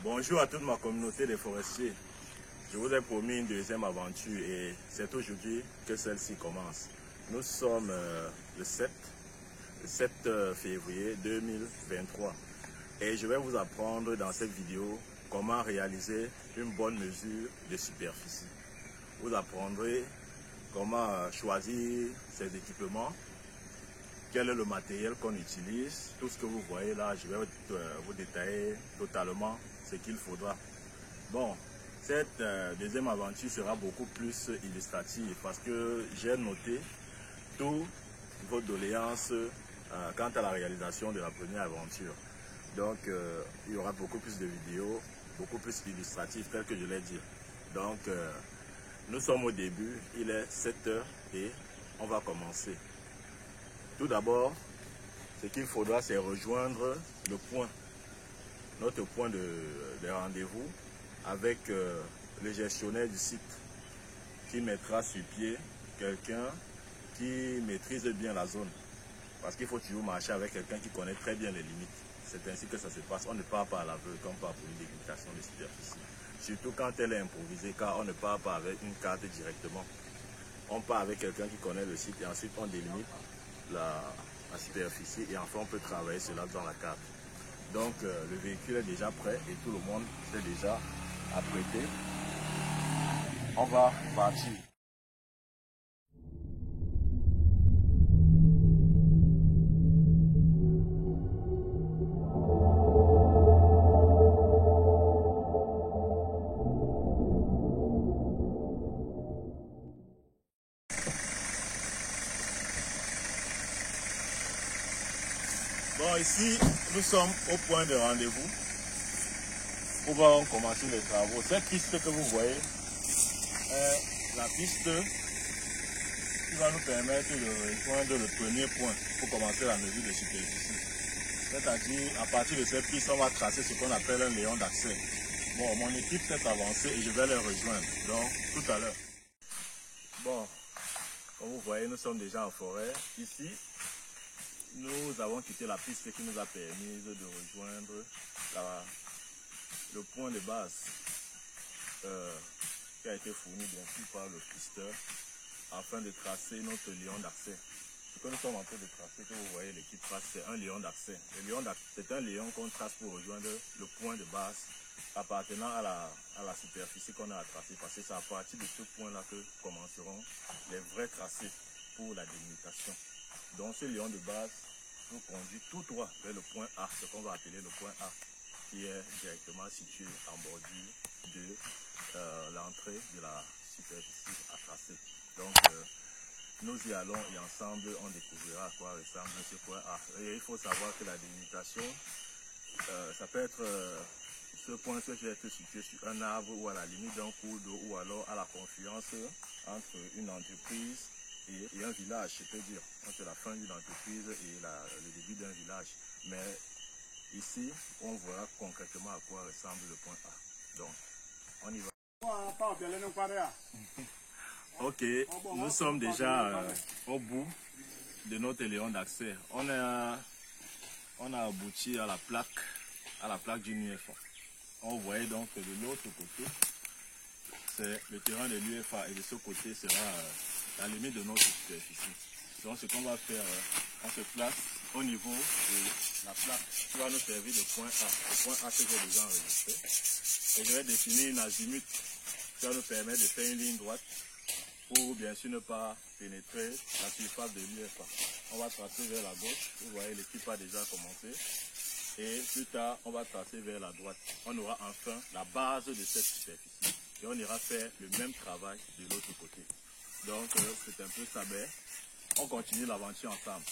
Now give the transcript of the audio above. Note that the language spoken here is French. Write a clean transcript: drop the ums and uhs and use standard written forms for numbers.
Bonjour à toute ma communauté des forestiers. Je vous ai promis une deuxième aventure et c'est aujourd'hui que celle-ci commence. Nous sommes le 7 février 2023 et je vais vous apprendre dans cette vidéo comment réaliser une bonne mesure de superficie. Vous apprendrez comment choisir ces équipements, quel est le matériel qu'on utilise, tout ce que vous voyez là, je vais vous détailler totalement ce qu'il faudra. Bon, cette deuxième aventure sera beaucoup plus illustrative parce que j'ai noté toutes vos doléances quant à la réalisation de la première aventure. Donc, il y aura beaucoup plus de vidéos, beaucoup plus illustratives, tel que je l'ai dit. Donc, nous sommes au début, il est 7 h et on va commencer. Tout d'abord, ce qu'il faudra, c'est rejoindre le point, notre point de rendez-vous avec le gestionnaire du site qui mettra sur pied quelqu'un qui maîtrise bien la zone. Parce qu'il faut toujours marcher avec quelqu'un qui connaît très bien les limites. C'est ainsi que ça se passe. On ne part pas à l'aveugle comme part pour une délimitation de superficie. Surtout quand elle est improvisée, car on ne part pas avec une carte directement. On part avec quelqu'un qui connaît le site et ensuite on délimite la superficie et enfin on peut travailler cela dans la carte. Donc le véhicule est déjà prêt et tout le monde s'est déjà apprêté. On va partir. Bon, ici, nous sommes au point de rendez-vous. Où va commencer les travaux. Cette piste que vous voyez est la piste qui va nous permettre de rejoindre le premier point pour commencer la mesure de superficie. C'est-à-dire, à partir de cette piste, on va tracer ce qu'on appelle un léon d'accès. Bon, mon équipe s'est avancée et je vais les rejoindre. Donc, tout à l'heure. Bon, comme vous voyez, nous sommes déjà en forêt. Ici, nous avons quitté la piste qui nous a permis de rejoindre le point de base qui a été fourni bien sûr par le pisteur afin de tracer notre lion d'accès. Ce que nous sommes en train de tracer, que vous voyez l'équipe trace, c'est un lion d'accès. Le lion d'accès, c'est un lion qu'on trace pour rejoindre le point de base appartenant à la superficie qu'on a à tracer, parce que c'est à partir de ce point-là que commenceront les vrais tracés pour la délimitation. Donc ce lion de base nous conduit tout droit vers le point A, ce qu'on va appeler le point A, qui est directement situé en bordure de l'entrée de la superficie à tracer. Donc nous y allons et ensemble on découvrira à quoi ressemble ce point A. Et il faut savoir que la délimitation, ça peut être ce point peut être situé sur un arbre ou à la limite d'un cours d'eau ou alors à la confluence entre une entreprise et un village, je peux dire, entre la fin d'une entreprise et le début d'un village. Mais ici, on verra concrètement à quoi ressemble le point A. Donc, on y va. Ok, nous sommes déjà au bout de notre léon d'accès. On a abouti à la plaque du UFA. On voyait donc que de l'autre côté, c'est le terrain de l'UFA et de ce côté sera la limite de notre superficie. Donc ce qu'on va faire, on se place au niveau de la plaque qui va nous servir de point A. Le point A que j'ai déjà enregistré. Et je vais définir une azimut qui va nous permettre de faire une ligne droite pour bien sûr ne pas pénétrer la surface de l'UFA. On va tracer vers la gauche. Vous voyez, l'équipe a déjà commencé. Et plus tard, on va tracer vers la droite. On aura enfin la base de cette superficie. Et on ira faire le même travail de l'autre côté. Donc, c'est un peu sabet. On continue l'aventure ensemble.